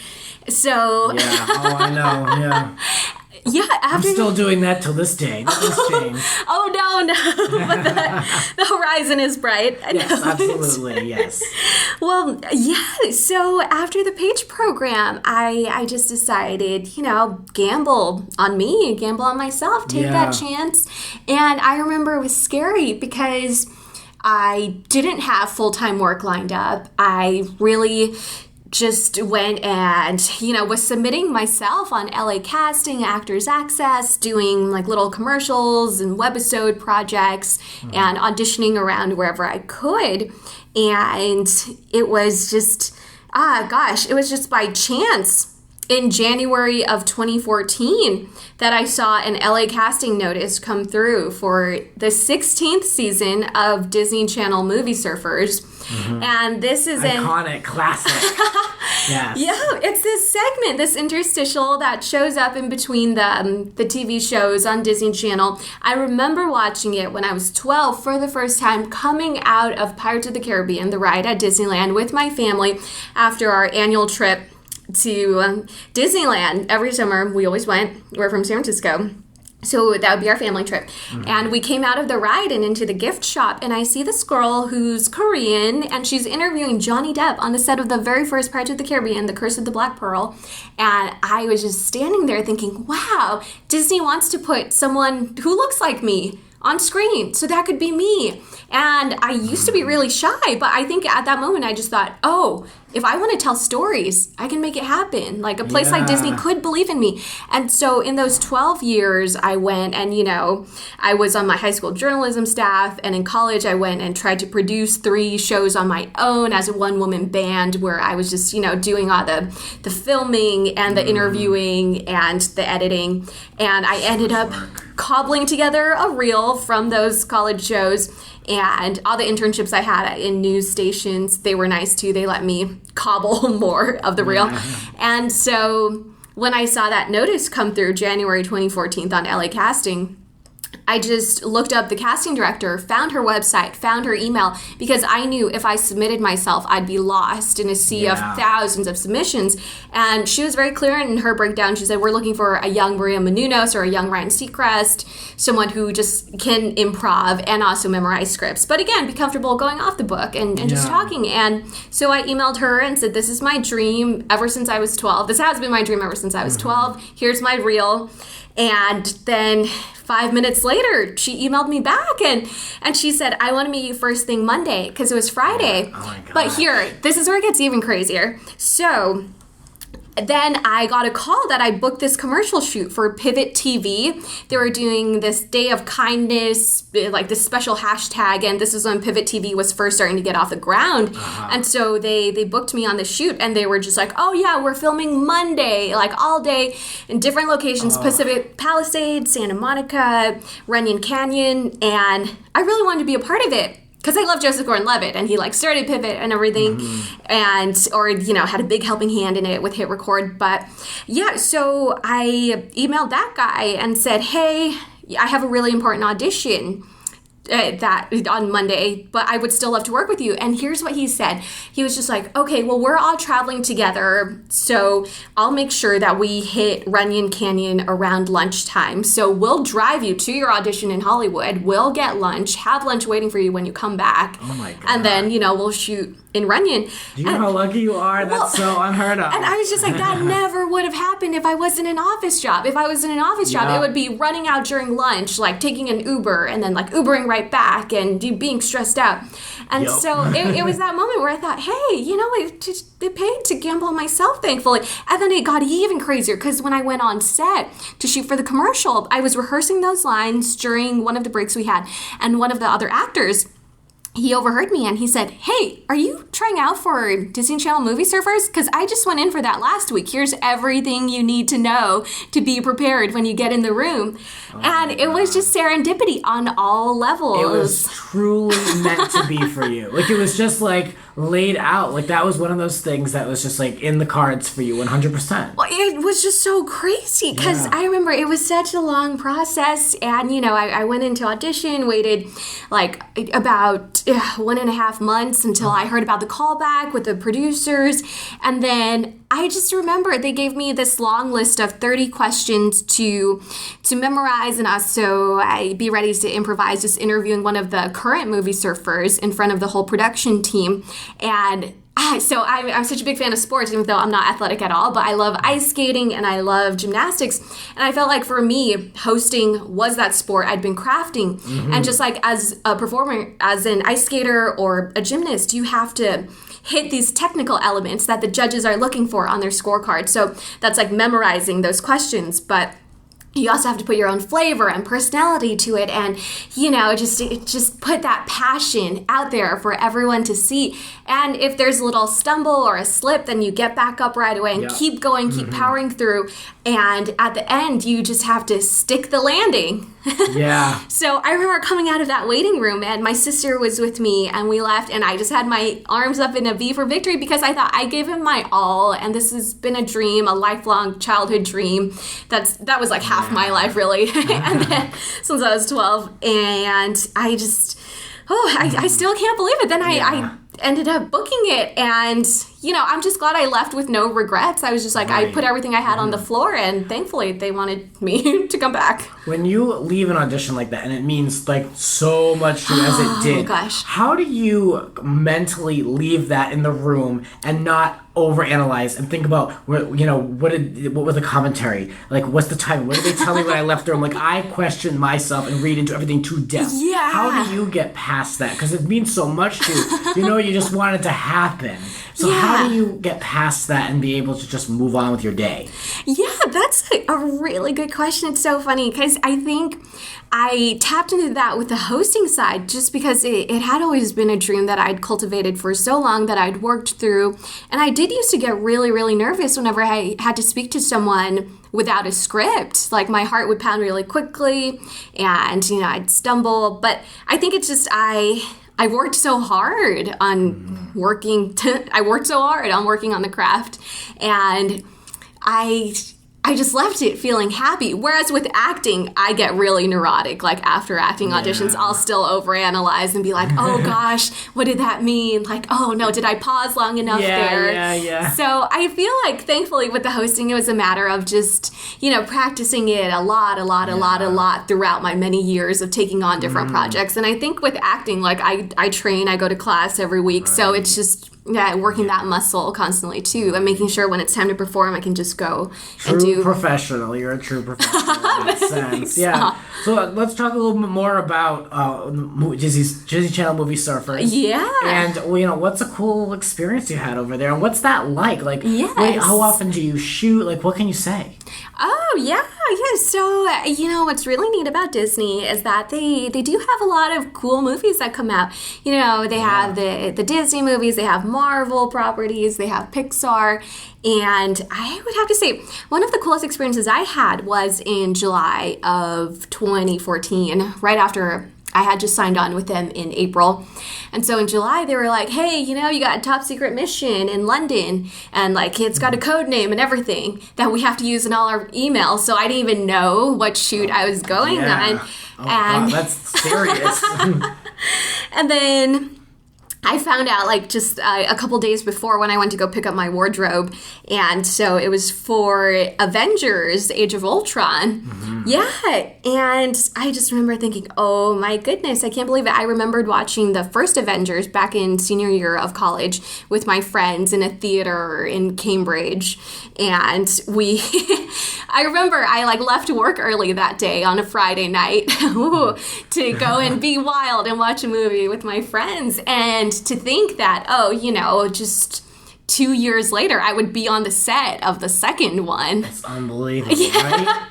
So Yeah, I know, yeah. yeah, I'm still doing that till this day. Nothing's changed. Oh no, but the horizon is bright. Yes, absolutely, yes. Well, yeah, so after the Page program, I just decided, gamble on me, gamble on myself, take that chance. And I remember it was scary because I didn't have full-time work lined up. I really just went and, was submitting myself on LA Casting, Actors Access, doing little commercials and webisode projects and auditioning around wherever I could. And it was just, it was just by chance in January of 2014 that I saw an LA Casting notice come through for the 16th season of Disney Channel Movie Surfers. And this is iconic classic. Yes. Yeah, it's this segment, this interstitial that shows up in between the TV shows on Disney Channel. I remember watching it when I was 12 for the first time, coming out of Pirates of the Caribbean, the ride at Disneyland, with my family after our annual trip to Disneyland. Every summer, we always went. We're from San Francisco. So that would be our family trip. And we came out of the ride and into the gift shop, and I see this girl who's Korean, and she's interviewing Johnny Depp on the set of the very first Pirates of the Caribbean, The Curse of the Black Pearl. And I was just standing there thinking, wow, Disney wants to put someone who looks like me on screen, so that could be me. And I used to be really shy, but I think at that moment I just thought, if I want to tell stories, I can make it happen. A place like Disney could believe in me. And so in those 12 years, I went and, I was on my high school journalism staff, and in college I went and tried to produce 3 shows on my own as a one-woman band where I was just, doing all the filming and the interviewing and the editing. And I ended up cobbling together a reel from those college shows. And all the internships I had in news stations, they were nice too. They let me cobble more of the reel. And so when I saw that notice come through January 2014 on LA Casting, I just looked up the casting director, found her website, found her email, because I knew if I submitted myself, I'd be lost in a sea of thousands of submissions. And she was very clear in her breakdown. She said, we're looking for a young Maria Menounos or a young Ryan Seacrest, someone who just can improv and also memorize scripts. But again, be comfortable going off the book and just talking. And so I emailed her and said, this is my dream ever since I was 12. This has been my dream ever since I was 12. Here's my reel. And then 5 minutes later, she emailed me back and she said, I want to meet you first thing Monday, because it was Friday. Oh my God. But here, this is where it gets even crazier. So then I got a call that I booked this commercial shoot for Pivot TV. They were doing this Day of Kindness, like this special hashtag, and this is when Pivot TV was first starting to get off the ground. And so they booked me on the shoot, and they were just like, oh yeah, we're filming Monday, like all day in different locations, Pacific Palisades, Santa Monica, Runyon Canyon, and I really wanted to be a part of it. Because I love Joseph Gordon-Levitt, and he like started Pivot and everything, or had a big helping hand in it with Hit Record. But yeah, so I emailed that guy and said, hey, I have a really important audition that on Monday, but I would still love to work with you. And here's what he said. He was just like, okay, well, we're all traveling together, so I'll make sure that we hit Runyon Canyon around lunchtime. So we'll drive you to your audition in Hollywood. We'll get lunch, have lunch waiting for you when you come back. Oh my God. And then, we'll shoot in Runyon. Do you know how lucky you are? That's so unheard of. And I was just like, that never would have happened if I wasn't in an office job. If I was in an office job, it would be running out during lunch, like taking an Uber and then like Ubering right back and being stressed out. And so it was that moment where I thought, hey, it paid to gamble on myself, thankfully. And then it got even crazier because when I went on set to shoot for the commercial, I was rehearsing those lines during one of the breaks we had, and one of the other actors, he overheard me and he said, hey, are you trying out for Disney Channel Movie Surfers? Because I just went in for that last week. Here's everything you need to know to be prepared when you get in the room. And it was just serendipity on all levels. It was truly meant to be for you. Like, it was just like laid out. Like, that was one of those things that was just like in the cards for you 100%. Well, it was just so crazy because I remember it was such a long process. And, I went into audition, waited like about 1.5 months until I heard about the callback with the producers. And then I just remember they gave me this long list of 30 questions to memorize, and also I be ready to improvise, just interviewing one of the current movie surfers in front of the whole production team. And so I'm such a big fan of sports, even though I'm not athletic at all, but I love ice skating and I love gymnastics. And I felt like for me, hosting was that sport I'd been crafting. And just like as a performer, as an ice skater or a gymnast, you have to hit these technical elements that the judges are looking for on their scorecard. So that's like memorizing those questions, but you also have to put your own flavor and personality to it, and just put that passion out there for everyone to see. And if there's a little stumble or a slip, then you get back up right away and keep going, keep powering through. And at the end, you just have to stick the landing. Yeah. So I remember coming out of that waiting room, and my sister was with me, and we left, and I just had my arms up in a V for victory because I thought I gave him my all, and this has been a dream, a lifelong childhood dream. That was like half my life, really. And then since I was 12, and I just, I still can't believe it. Then I ended up booking it, and I'm just glad I left with no regrets. I was just like, I put everything I had on the floor, and thankfully they wanted me to come back. When you leave an audition like that, and it means like so much to you as it did, gosh. How do you mentally leave that in the room and not overanalyze and think about what was the commentary, like what's the timing, what did they tell me when I left the room? Like, I question myself and read into everything to depth. How do you get past that? Because it means so much to you. You just want it to happen. So how do you get past that and be able to just move on with your day? Yeah, that's a really good question. It's so funny because I think I tapped into that with the hosting side just because it had always been a dream that I'd cultivated for so long, that I'd worked through. And I did used to get really, really nervous whenever I had to speak to someone without a script. Like, my heart would pound really quickly and, I'd stumble. But I think it's just I worked so hard on working on the craft, and I I just left it feeling happy. Whereas with acting, I get really neurotic. Like after acting auditions, I'll still overanalyze and be like, oh gosh, what did that mean? Like, oh no, did I pause long enough there? Yeah. So I feel like thankfully with the hosting, it was a matter of just, practicing it a lot throughout my many years of taking on different projects. And I think with acting, like I train, I go to class every week. Right. So it's just working that muscle constantly too, and making sure when it's time to perform, I can just go and do. Professional. You're a true professional in that sense. Yeah. So let's talk a little bit more about Disney Channel movie Surfers. Yeah. And what's a cool experience you had over there, and what's that like? Like, yes. Wait, how often do you shoot? Like, what can you say? Oh, yeah. So, what's really neat about Disney is that they do have a lot of cool movies that come out. They have the Disney movies, they have Marvel properties, they have Pixar. And I would have to say, one of the coolest experiences I had was in July of 2014, right after I had just signed on with them in April. And so in July, they were like, hey, you got a top secret mission in London. And it's got a code name and everything that we have to use in all our emails. So I didn't even know what shoot I was going on. Oh, God, that's serious. And then I found out just a couple days before when I went to go pick up my wardrobe. And so it was for Avengers Age of Ultron. Mm-hmm. Yeah. And I just remember thinking, oh my goodness, I can't believe it. I remembered watching the first Avengers back in senior year of college with my friends in a theater in Cambridge. And I remember I left work early that day on a Friday night to go and be wild and watch a movie with my friends. And to think that, just 2 years later, I would be on the set of the second one. It's unbelievable, right?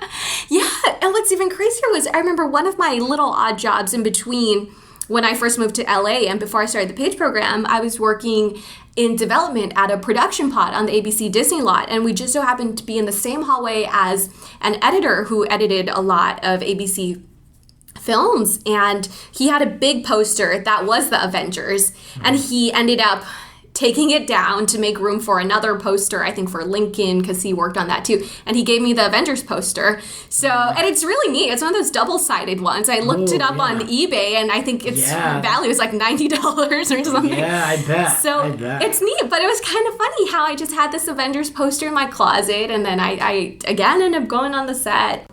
Yeah. And what's even crazier was I remember one of my little odd jobs in between when I first moved to LA and before I started the Page program, I was working in development at a production pod on the ABC Disney lot. And we just so happened to be in the same hallway as an editor who edited a lot of ABC films, and he had a big poster that was the Avengers, and he ended up taking it down to make room for another poster, I think for Lincoln, because he worked on that too, and he gave me the Avengers poster. So, and it's really neat. It's one of those double-sided ones. I looked it up on eBay, and I think its value is $90 or something. Yeah, I bet. So it's neat, but it was kind of funny how I just had this Avengers poster in my closet, and then I again ended up going on the set.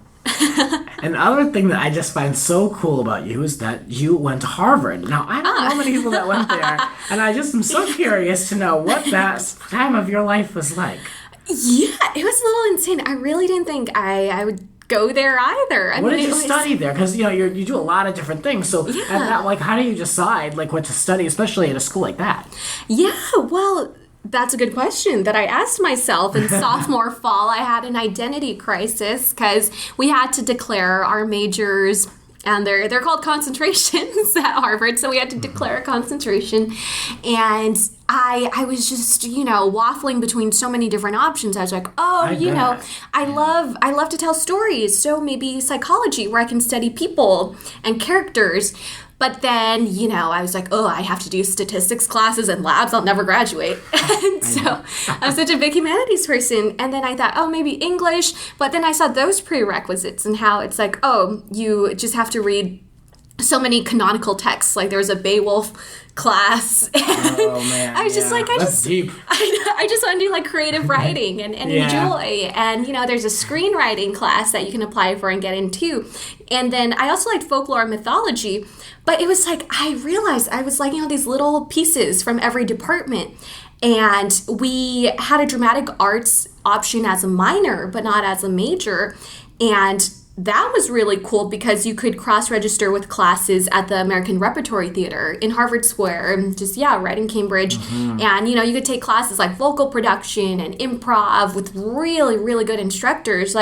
Another thing that I just find so cool about you is that you went to Harvard. Now, I don't know many people that went there, and I just am so curious to know what that time of your life was like. Yeah, it was a little insane. I really didn't think I would go there either. What did you study there? Because, you do a lot of different things. So, how do you decide, what to study, especially at a school like that? Yeah, well, that's a good question that I asked myself in sophomore fall. I had an identity crisis because we had to declare our majors, and they're called concentrations at Harvard. So we had to declare a concentration, and I was just waffling between so many different options. I was like, I love to tell stories, so maybe psychology where I can study people and characters. But then, I was like, I have to do statistics classes and labs. I'll never graduate. And so I'm such a big humanities person. And then I thought, maybe English. But then I saw those prerequisites and how it's like, you just have to read so many canonical texts. Like there was a Beowulf class. Oh, man. I was just like, That's deep. I just want to do creative writing and enjoy. And, there's a screenwriting class that you can apply for and get into. And then I also liked folklore and mythology. But it was I realized I was liking all these little pieces from every department. And we had a dramatic arts option as a minor, but not as a major. And that was really cool because you could cross-register with classes at the American Repertory Theater in Harvard Square, just, right in Cambridge. Mm-hmm. And, you could take classes like vocal production and improv with really, really good instructors.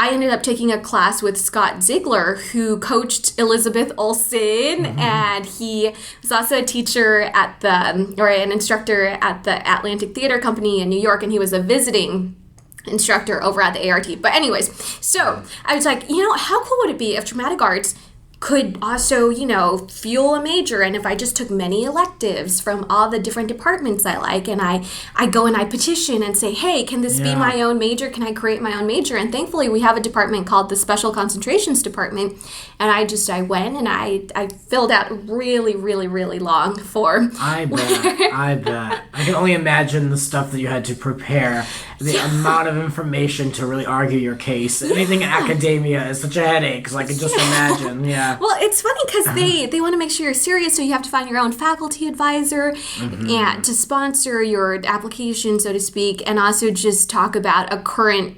I ended up taking a class with Scott Ziegler, who coached Elizabeth Olsen, and he was also a teacher at an instructor at the Atlantic Theater Company in New York, and he was a visiting instructor over at the ART. But anyways, so I was like, how cool would it be if dramatic arts could also, fuel a major. And if I just took many electives from all the different departments I like, and I go and I petition and say, hey, can this be my own major? Can I create my own major? And thankfully, we have a department called the Special Concentrations Department. And I went and I filled out really, really, really long form. I bet. I can only imagine the stuff that you had to prepare, the amount of information to really argue your case. Anything in academia is such a headache, so I can just imagine. Yeah. Well, it's funny because they want to make sure you're serious, so you have to find your own faculty advisor and to sponsor your application, so to speak, and also just talk about a current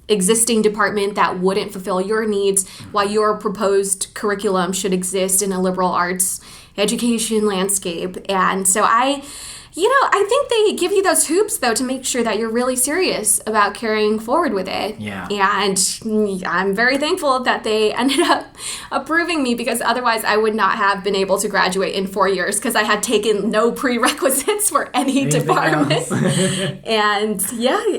existing department that wouldn't fulfill your needs while your proposed curriculum should exist in a liberal arts education landscape. And so I think they give you those hoops, though, to make sure that you're really serious about carrying forward with it. Yeah. And I'm very thankful that they ended up approving me, because otherwise I would not have been able to graduate in 4 years, because I had taken no prerequisites for any department. And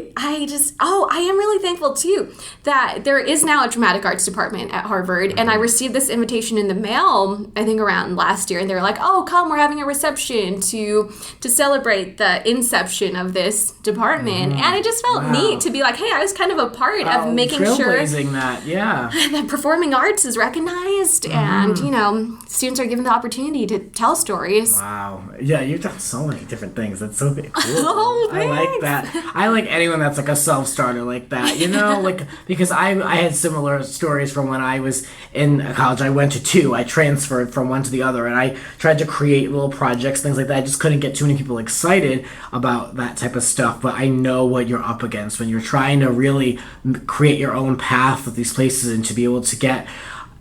I am really thankful, too, that there is now a dramatic arts department at Harvard. And I received this invitation in the mail, I think around last year, and they were like, oh, come, we're having a reception to celebrate the inception of this department. And it just felt neat to be like, hey, I was kind of a part of making sure that performing arts is recognized and, students are given the opportunity to tell stories. Wow. Yeah, you've done so many different things. That's so cool. Oh, I like that. I like anyone that's like a self-starter like that, because I had similar stories from when I was in college. I went to two. I transferred from one to the other, and I tried to create little projects, things like that. I just couldn't get too many people excited about that type of stuff, but I know what you're up against when you're trying to really create your own path with these places, and to be able to get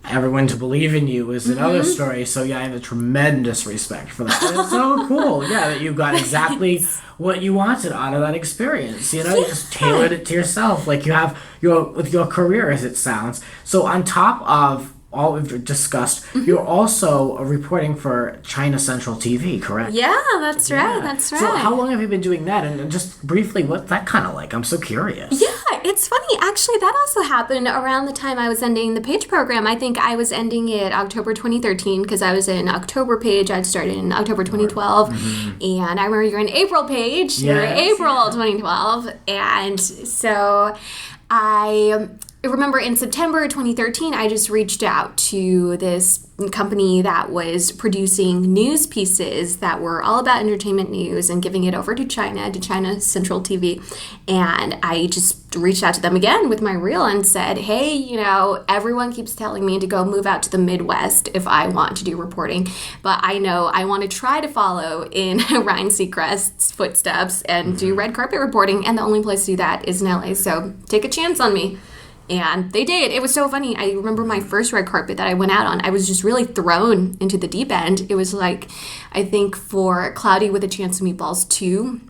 everyone to believe in you is another story. So yeah, I have a tremendous respect for that. It's so cool, that you got exactly what you wanted out of that experience. You just tailored it to yourself, like you have with your career, as it sounds. So on top of all we've discussed, you're also reporting for China Central TV, correct? Yeah, that's right. That's right. So how long have you been doing that? And just briefly, what's that kind of like? I'm so curious. Yeah, it's funny. Actually, that also happened around the time I was ending the Page program. I think I was ending it October 2013, because I was in October Page. I'd started in October 2012. And I remember you're in April Page. You're in April 2012. And so I remember in September 2013, I just reached out to this company that was producing news pieces that were all about entertainment news and giving it over to China Central TV. And I just reached out to them again with my reel and said, hey, everyone keeps telling me to go move out to the Midwest if I want to do reporting. But I know I want to try to follow in Ryan Seacrest's footsteps and do red carpet reporting. And the only place to do that is in LA. So take a chance on me. And they did. It was so funny. I remember my first red carpet that I went out on, I was just really thrown into the deep end. It was like, I think for Cloudy with a Chance of Meatballs 2.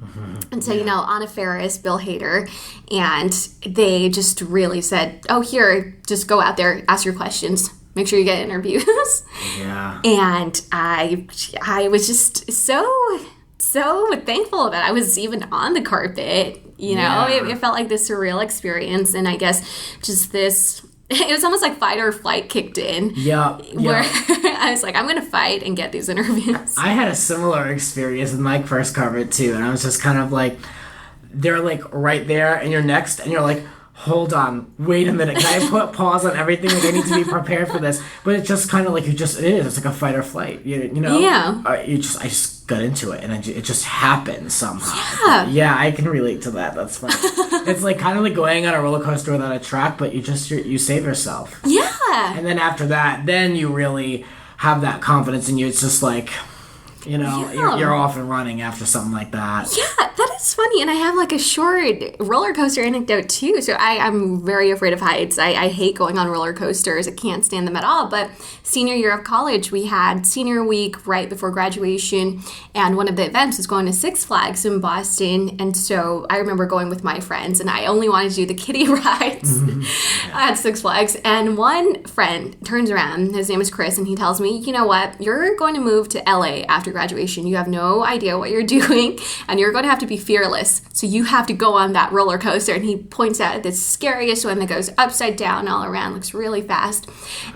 And so, Anna Faris, Bill Hader, and they just really said, oh, here, just go out there, ask your questions. Make sure you get interviews. Yeah. And I was just so thankful that I was even on the carpet. It felt like this surreal experience, and I guess just this, it was almost like fight or flight kicked in. Yeah. Where I was like, I'm going to fight and get these interviews. I had a similar experience with my first carpet too, and I was just kind of like, they're like right there, and you're next, and you're like, hold on, wait a minute, can I put pause on everything? Like, I need to be prepared for this. But it's just kind of like it's like a fight or flight, Yeah. I just got into it, and it just happened somehow. Yeah, I can relate to that. That's funny. It's like kind of like going on a roller coaster without a track, but you save yourself. Yeah. And then after that, then you really have that confidence in you. It's just like, you're off and running after something like that. Yeah, that is funny. And I have like a short roller coaster anecdote too. So I'm very afraid of heights. I hate going on roller coasters. I can't stand them at all. But senior year of college, we had senior week right before graduation. And one of the events was going to Six Flags in Boston. And so I remember going with my friends, and I only wanted to do the kiddie rides at Six Flags. And one friend turns around, his name is Chris, and he tells me, you know what, you're going to move to LA after graduation. You have no idea what you're doing, and you're going to have to be fearless. So you have to go on that roller coaster. And he points out the scariest one that goes upside down all around, looks really fast.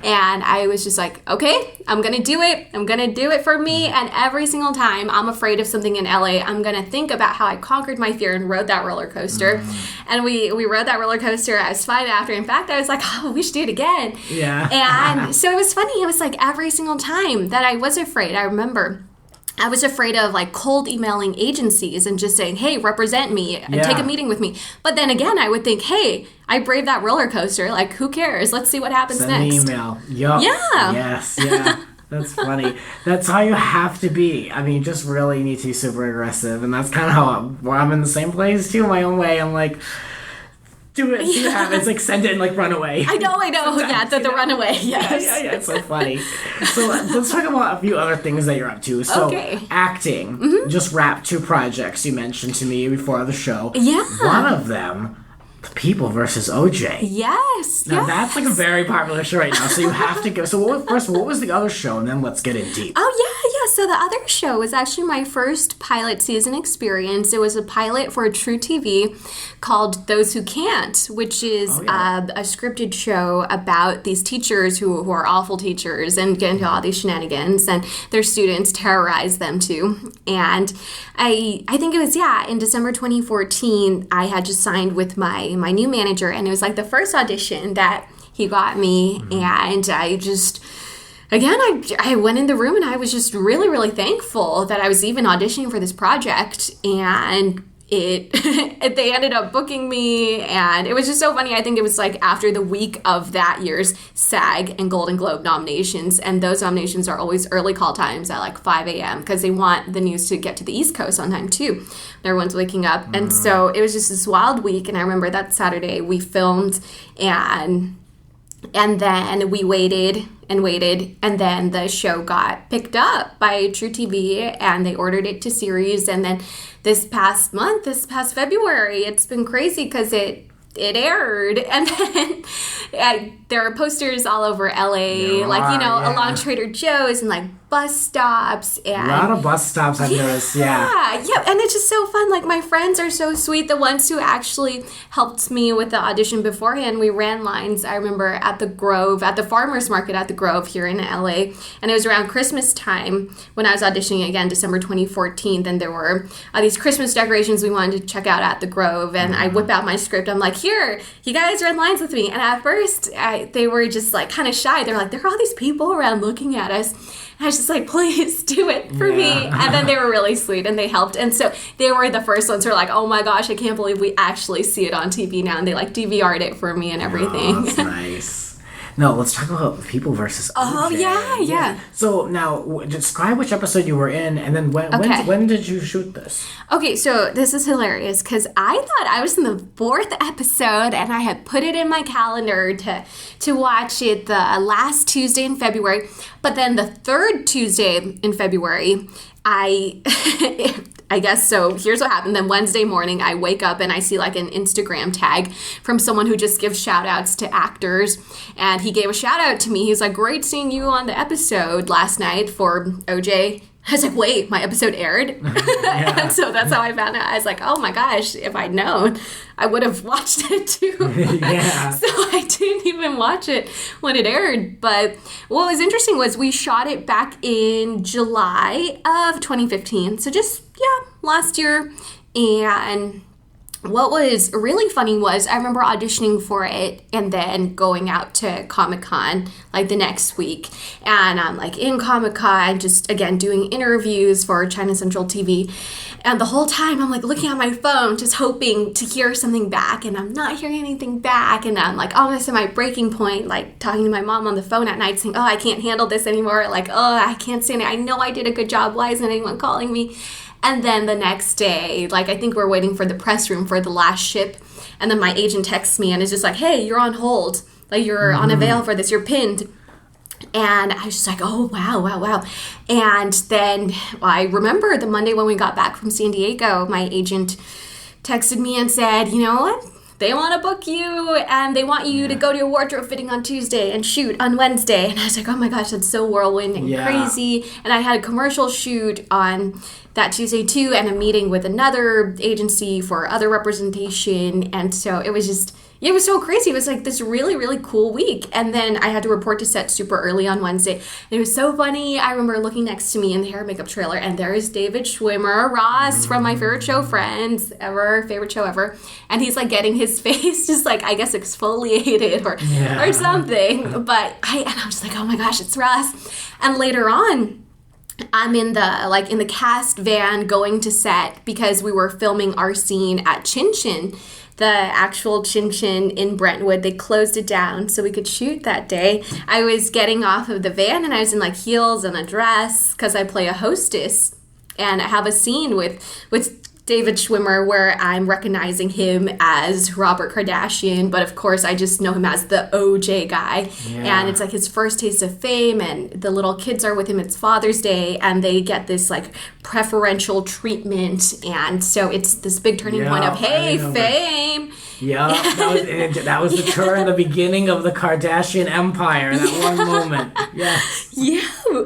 And I was just like, okay, I'm going to do it. I'm going to do it for me. And every single time I'm afraid of something in LA, I'm going to think about how I conquered my fear and rode that roller coaster. And we rode that roller coaster. I was fine after. In fact, I was like, oh, we should do it again. Yeah. And so it was funny. It was like every single time that I was afraid, I remember I was afraid of like cold emailing agencies and just saying, hey, represent me and take a meeting with me. But then again, I would think, hey, I braved that roller coaster. Like, who cares? Let's see what happens next. Send an email. Yup. Yeah. Yes. Yeah. That's funny. That's how you have to be. I mean, you just really need to be super aggressive. And that's kind of how I'm in the same place too, my own way. I'm like, do it. See what happens. Like, send it and, like, run away. I know. Yeah, the runaway. Yes. Yeah. It's so funny. So let's talk about a few other things that you're up to. So, acting. Just wrapped 2 projects you mentioned to me before the show. Yeah. One of them, The People versus OJ. Yes. Now, that's, like, a very popular show right now. So you have to go. So what was the other show? And then let's get in deep. Oh, yeah. So the other show was actually my first pilot season experience. It was a pilot for True TV called Those Who Can't, which is a scripted show about these teachers who are awful teachers and get into all these shenanigans, and their students terrorize them too. And I think it was, in December 2014, I had just signed with my new manager, and it was like the first audition that he got me, and I just... Again, I went in the room and I was just really, really thankful that I was even auditioning for this project, and they ended up booking me, and it was just so funny. I think it was like after the week of that year's SAG and Golden Globe nominations, and those nominations are always early call times at like 5 a.m. because they want the news to get to the East Coast on time too. Everyone's waking up, and so it was just this wild week, and I remember that Saturday we filmed, and then we waited, and then the show got picked up by True TV, and they ordered it to series. And then this past February, it's been crazy because it aired, and then there are posters all over LA, along Trader Joe's and like bus stops, and a lot of bus stops I've noticed. Yeah, and it's just so fun. Like, my friends are so sweet, the ones who actually helped me with the audition beforehand. We ran lines, I remember, at the Grove, at the farmers market at the Grove here in LA, and it was around Christmas time when I was auditioning again, December 2014. Then there were these Christmas decorations we wanted to check out at the Grove, and I whip out my script. I'm like, here, you guys run lines with me. And at first they were just like kind of shy. They're like, there are all these people around looking at us. I was just like, please do it for me. And then they were really sweet, and they helped. And so they were the first ones who were like, oh my gosh, I can't believe we actually see it on TV now. And they like DVR'd it for me and everything. Oh, that's nice. No, let's talk about People versus OJ. Oh, yeah. So now, describe which episode you were in, and then when did you shoot this? Okay, so this is hilarious because I thought I was in the 4th episode, and I had put it in my calendar to watch it the last Tuesday in February. But then the 3rd Tuesday in February, I guess so. Here's what happened. Then Wednesday morning, I wake up and I see like an Instagram tag from someone who just gives shout outs to actors. And he gave a shout out to me. He's like, great seeing you on the episode last night for OJ. I was like, wait, my episode aired? And so that's how I found out. I was like, oh my gosh, if I'd known, I would have watched it too. So I didn't even watch it when it aired. But what was interesting was we shot it back in July of 2015. So just, last year. And what was really funny was I remember auditioning for it and then going out to Comic-Con like the next week. And I'm like in Comic-Con, just again doing interviews for China Central TV. And the whole time I'm like looking at my phone, just hoping to hear something back. And I'm not hearing anything back. And I'm like almost at my breaking point, like talking to my mom on the phone at night saying, oh, I can't handle this anymore. Like, oh, I can't stand it. I know I did a good job. Why isn't anyone calling me? And then the next day, like I think we're waiting for the press room for the last ship. And then my agent texts me and is just like, hey, you're on hold. Like you're on a veil for this. You're pinned. And I was just like, oh, wow. And then I remember the Monday when we got back from San Diego, my agent texted me and said, you know what? they want to book you and they want you to go to your wardrobe fitting on Tuesday and shoot on Wednesday. And I was like, oh my gosh, that's so whirlwind and crazy. And I had a commercial shoot on that Tuesday too, and a meeting with another agency for other representation. And so it was just, it was so crazy. It was like this really, really cool week. And then I had to report to set super early on Wednesday. And it was so funny. I remember looking next to me in the hair and makeup trailer, and there is David Schwimmer, Ross from my favorite show, Friends, favorite show ever. And he's like getting his face just like, I guess, exfoliated or something. But I was just like, oh my gosh, it's Ross. And later on, I'm in the cast van going to set because we were filming our scene at Chin Chin, the actual Chin Chin in Brentwood. They closed it down so we could shoot that day. I was getting off of the van and I was in like heels and a dress because I play a hostess, and I have a scene with David Schwimmer where I'm recognizing him as Robert Kardashian, but of course I just know him as the OJ guy. Yeah. And it's like his first taste of fame, and the little kids are with him. It's Father's Day, and they get this like preferential treatment, and so it's this big turning point of, hey, fame. Yeah, that was the turn, the beginning of the Kardashian empire, that one moment. Yes. Yeah.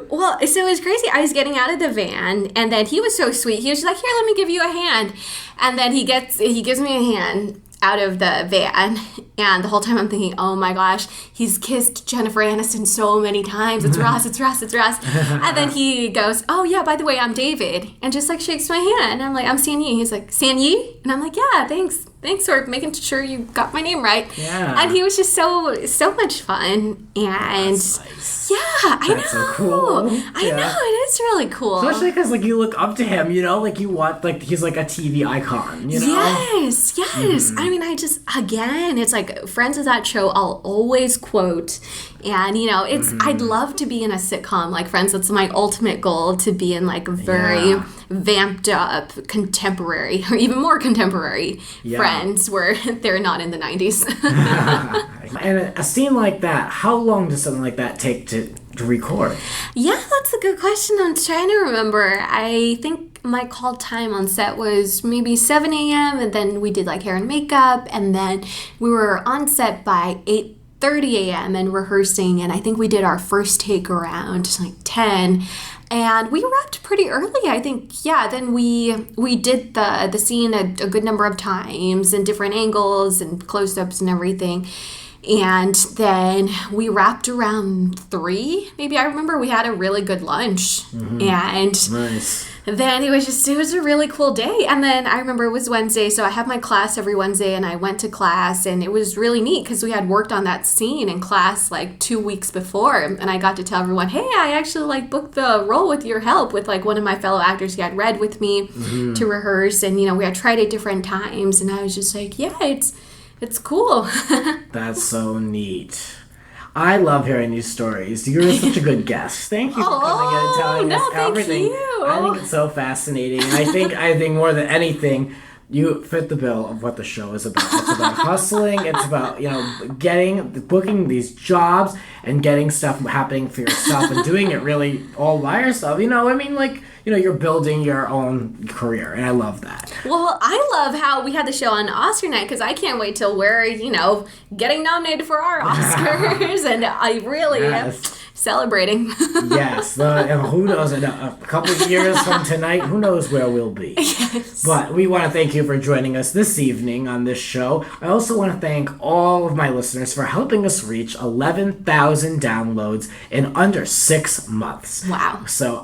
Well, so it was crazy. I was getting out of the van, and then he was so sweet. He was just like, here, let me give you a hand. And then he gives me a hand out of the van, and the whole time I'm thinking, oh my gosh, he's kissed Jennifer Aniston so many times. It's Ross, it's Ross, it's Ross. And then he goes, oh yeah, by the way, I'm David, and just like shakes my hand. And I'm like, I'm Sanyee. He's like, Sanyee? And I'm like, yeah, thanks for making sure you got my name right. Yeah. And he was just so much fun. And nice. Yeah, I know. That's so cool. I know, it is really cool. Especially because like you look up to him, you know, like you want, like he's like a TV icon, you know? Yes. I mean, again, it's like Friends is that show I'll always quote. And, you know, it's I'd love to be in a sitcom like Friends. That's my ultimate goal, to be in like a very vamped up contemporary, or even more contemporary Friends where they're not in the 90s. And a scene like that, how long does something like that take to record? Yeah, that's a good question. I'm trying to remember. I think my call time on set was maybe 7 a.m. and then we did like hair and makeup, and then we were on set by 8:30 a.m. and rehearsing, and I think we did our first take around like 10. And we wrapped pretty early, I think. Yeah, then we did the scene a good number of times and different angles and close-ups and everything. And then we wrapped around 3. Maybe I remember we had a really good lunch. And nice. Then it was a really cool day. And then I remember it was Wednesday, so I have my class every Wednesday, and I went to class, and it was really neat because we had worked on that scene in class like 2 weeks before, and I got to tell everyone, hey, I actually like booked the role with your help with like one of my fellow actors who had read with me to rehearse, and you know, we had tried it different times, and I was just like, yeah, it's cool. That's so neat. I love hearing these stories. You're such a good guest. Thank you for coming in and telling us everything. You. I think it's so fascinating. And I think more than anything, you fit the bill of what the show is about. It's about hustling. It's about, you know, booking these jobs and getting stuff happening for yourself and doing it really all by yourself. You know, I mean, like, you know, you're building your own career, and I love that. Well, I love how we had the show on Oscar night, because I can't wait till we're, you know, getting nominated for our Oscars, and I really am celebrating. Yes, and who knows, in a couple of years from tonight, who knows where we'll be. Yes. But we want to thank you for joining us this evening on this show. I also want to thank all of my listeners for helping us reach 11,000 downloads in under 6 months. Wow. So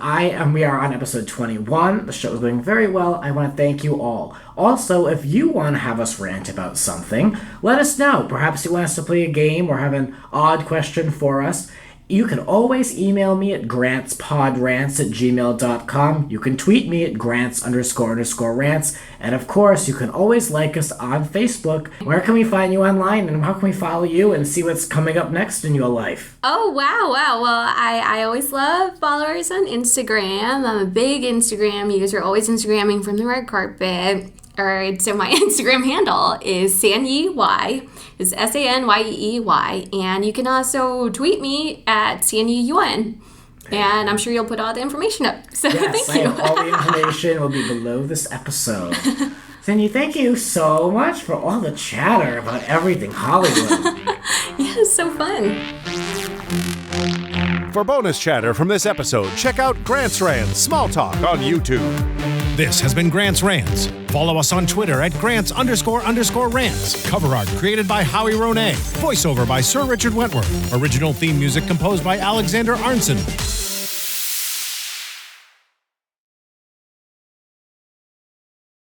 we are on episode 21. The show is doing very well. I want to thank you all. Also, if you want to have us rant about something, let us know. Perhaps you want us to play a game or have an odd question for us. You can always email me at grantspodrants@gmail.com. You can tweet me at grants__rants. And of course, you can always like us on Facebook. Where can we find you online, and how can we follow you and see what's coming up next in your life? Oh, wow. Well, I always love followers on Instagram. I'm a big Instagram user, always Instagramming from the red carpet. So my Instagram handle is Sanyee Y. It's Sanyeey, and you can also tweet me at Sanyee Yuan. And I'm sure you'll put all the information up. So Yes, thank you. all the information will be below this episode. Sanyee, thank you so much for all the chatter about everything Hollywood. Yeah, it's so fun. For bonus chatter from this episode, check out Grant's Rants Small Talk on YouTube. This has been Grant's Rants. Follow us on Twitter at Grants__Rants. Cover art created by Howie Ronay. Voiceover by Sir Richard Wentworth. Original theme music composed by Alexander Arnson.